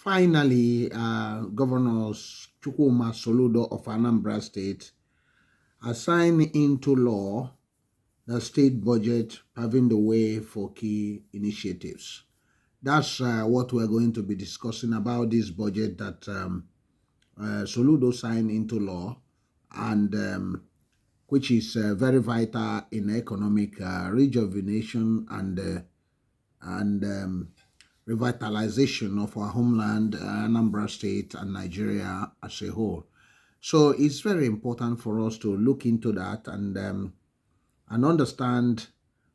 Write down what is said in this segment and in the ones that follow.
Finally, Governor Soludo of Anambra State has signed into law the state budget, paving the way for key initiatives. That's what we're going to be discussing about this budget that Soludo signed into law, and which is very vital in economic rejuvenation and revitalization of our homeland, Anambra State, and Nigeria as a whole. So it's very important for us to look into that and understand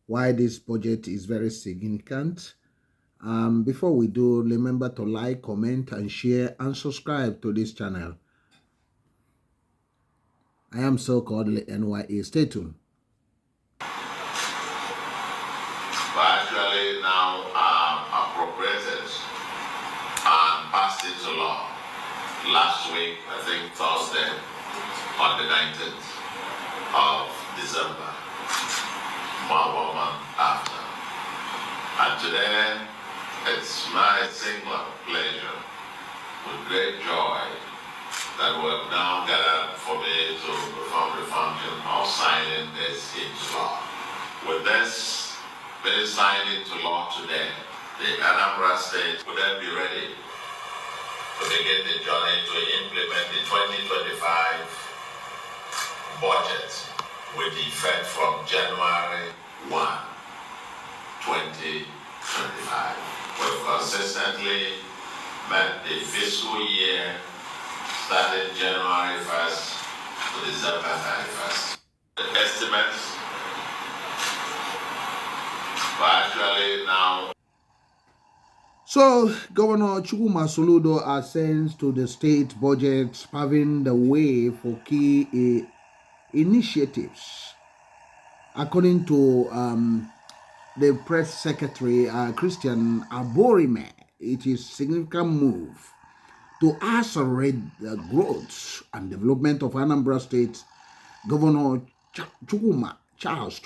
why this budget is very significant. Before we do, remember to like, comment, and share, and subscribe to this channel. I am so Kodili-nye. Stay tuned. Actually now appropriated and passed into law last week, I think Thursday, on the 19th of December, 1 month after. And today, it's my singular pleasure, with great joy, that we have now gathered for me to perform the function of signing this into law. With this being signed into law today, the Anambra State will then be ready to begin the journey to implement the 2025 budget with effect from January 1, 2025. We've consistently met the fiscal year starting January 1st to December 31st. The estimates are actually now. So, Governor Soludo ascends to the state budget, paving the way for key initiatives. According to the press secretary, Christian Aborime, it is a significant move to accelerate the growth and development of Anambra State. Governor Charles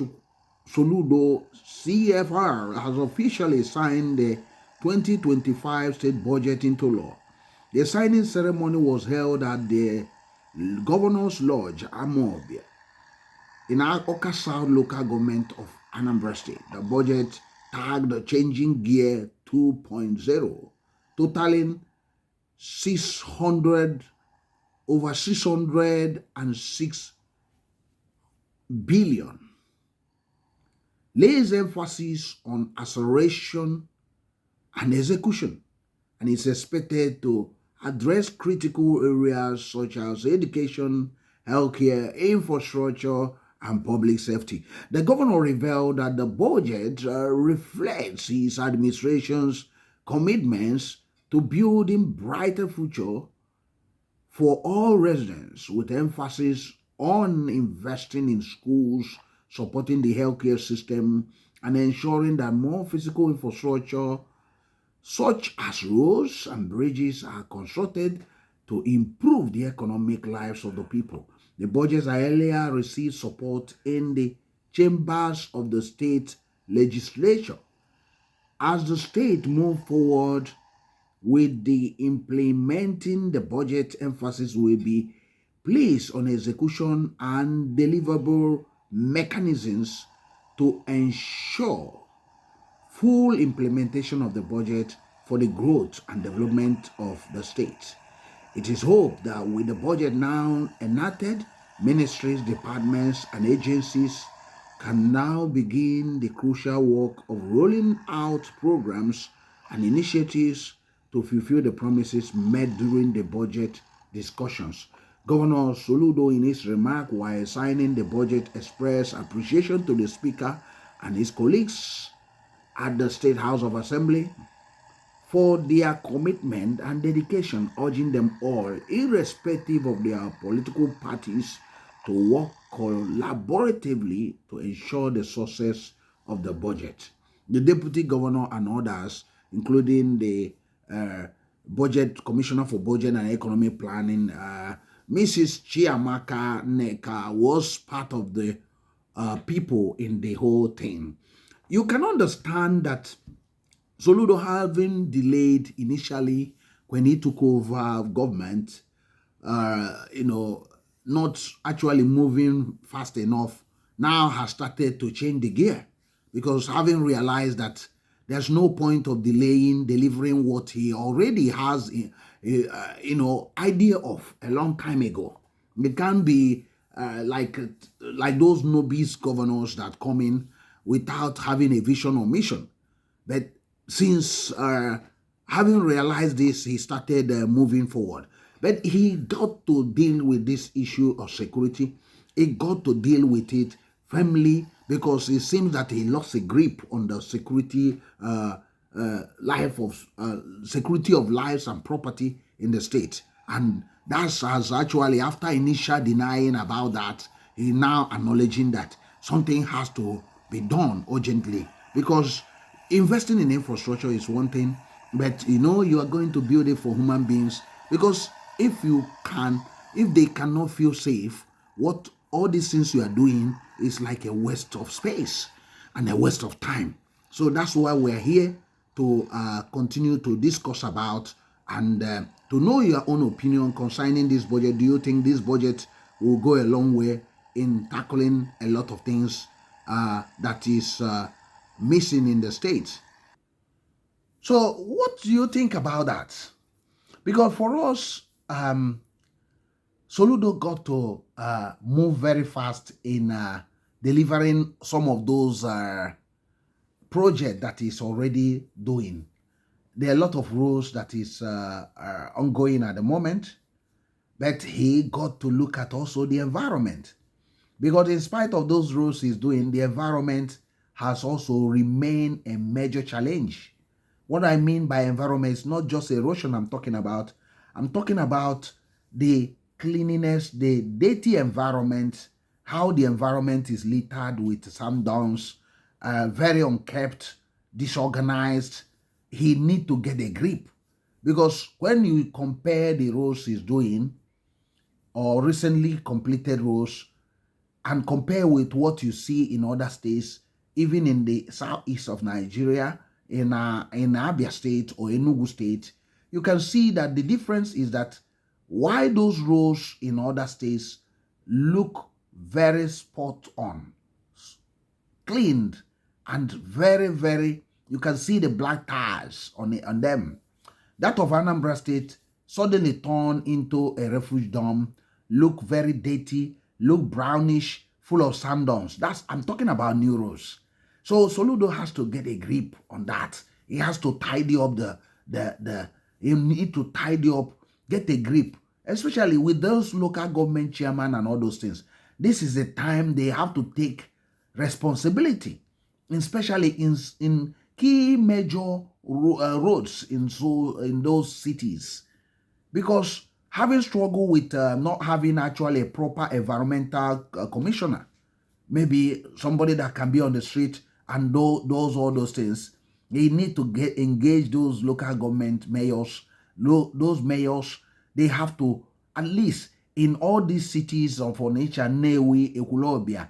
Soludo, CFR, has officially signed the 2025 state budget into law. The signing ceremony was held at the Governor's Lodge, Amobia, in Oka South local government of Anambra State. The budget tagged Changing Gear 2.0, totaling over 606 billion, lays emphasis on acceleration and execution, and is expected to address critical areas such as education, healthcare, infrastructure, and public safety. The governor revealed that the budget reflects his administration's commitments to building brighter future for all residents, with emphasis on investing in schools, supporting the healthcare system, and ensuring that more physical infrastructure, such as roads and bridges, are constructed to improve the economic lives of the people. The budgets earlier received support in the chambers of the state legislature. As the state moved forward with the implementing the budget, emphasis will be placed on execution and deliverable mechanisms to ensure full implementation of the budget for the growth and development of the state. It is hoped that with the budget now enacted, ministries, departments, and agencies can now begin the crucial work of rolling out programs and initiatives to fulfill the promises made during the budget discussions. Governor Soludo, in his remark while signing the budget, expressed appreciation to the Speaker and his colleagues at the State House of Assembly for their commitment and dedication, urging them all, irrespective of their political parties, to work collaboratively to ensure the success of the budget. The Deputy Governor and others, including the Budget Commissioner for Budget and Economic Planning, Mrs. Chiamaka Neka, was part of the people in the whole thing. You can understand that Soludo, having delayed initially when he took over government, not actually moving fast enough, now has started to change the gear, because having realized that there's no point of delaying delivering what he already has, idea of a long time ago. It can't be like those novice governors that come in without having a vision or mission. But since having realized this, he started moving forward. But he got to deal with this issue of security. He got to deal with it firmly, because it seems that he lost a grip on the security security of lives and property in the state. And that's as actually, after initial denying about that, he now acknowledging that something has to be done urgently, because investing in infrastructure is one thing, but you are going to build it for human beings, because if they cannot feel safe, what all these things you are doing is like a waste of space and a waste of time. So that's why we're here to continue to discuss about, and to know your own opinion concerning this budget. Do you think this budget will go a long way in tackling a lot of things that is missing in the state? So what do you think about that? Because for us, Soludo got to move very fast in delivering some of those projects that is already doing. There are a lot of roles that is ongoing at the moment, but he got to look at also the environment, because in spite of those roles he's doing, the environment has also remained a major challenge. What I mean by environment is not just erosion I'm talking about. I'm talking about the cleanliness, the dirty environment, how the environment is littered with sandowns, very unkept, disorganized. He need to get a grip, because when you compare the roles he's doing or recently completed roles and compare with what you see in other states, even in the southeast of Nigeria, in Abia State or Enugu State, you can see that the difference is that why those roads in other states look very spot on, cleaned, and very, very, you can see the black tires on them. That of Anambra State suddenly turned into a refuge dump, look very dirty, look brownish, full of sandons. I'm talking about new roads. So Soludo has to get a grip on that. He has to tidy up you need to tidy up, get a grip, especially with those local government chairman and all those things. This is the time they have to take responsibility, especially in key major roads in those cities, because having struggled with not having actually a proper environmental commissioner, maybe somebody that can be on the street and do all those things. They need to engage those local government mayors. Those mayors, they have to, at least in all these cities of Onitsha, Nnewi, Ekwulobia,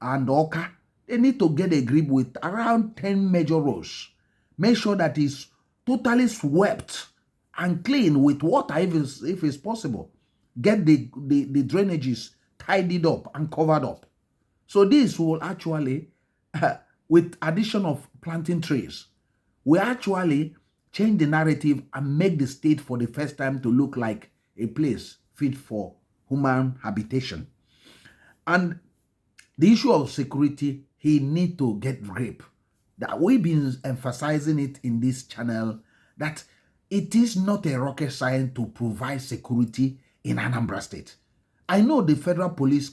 and Oka, they need to get a grip with around 10 major roads. Make sure that it's totally swept and clean with water if it's possible. Get the drainages tidied up and covered up. So this will actually, with addition of planting trees, will actually change the narrative and make the state for the first time to look like a place fit for human habitation. And the issue of security, he need to get grip. That we've been emphasizing it in this channel, that it is not a rocket science to provide security in Anambra State. I know the federal police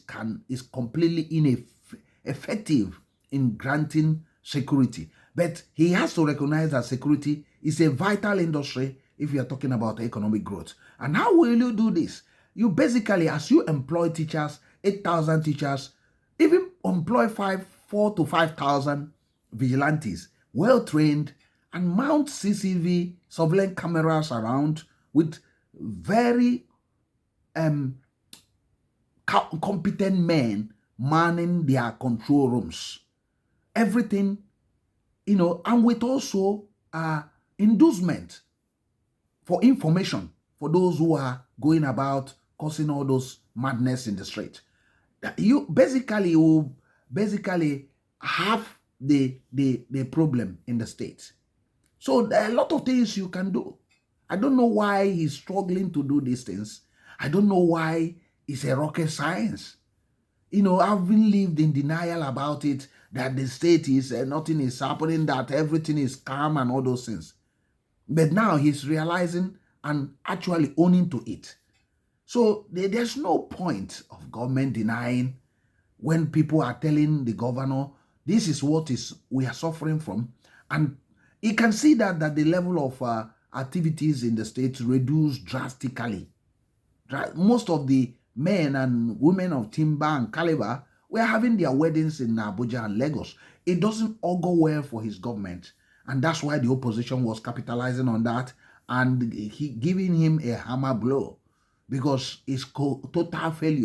is completely ineffective in granting security, but he has to recognize that security is a vital industry if you are talking about economic growth. And how will you do this? You basically, as you employ teachers, 8,000 teachers, even employ 4 to 5,000 vigilantes, well trained, and mount CCTV surveillance cameras around with very competent men manning their control rooms. Everything, and with also inducement. for information for those who are going about causing all those madness in the street. You will basically have the problem in the state. So there are a lot of things you can do. I don't know why he's struggling to do these things. I don't know why it's a rocket science. I've been lived in denial about it, that the state is nothing is happening, that everything is calm and all those things. But now he's realizing and actually owning to it. So there's no point of government denying when people are telling the governor, this is what we are suffering from. And you can see that the level of activities in the state reduced drastically. Most of the men and women of timber and caliber were having their weddings in Abuja and Lagos. It doesn't all go well for his government. And that's why the opposition was capitalizing on that and giving him a hammer blow, because it's total failure.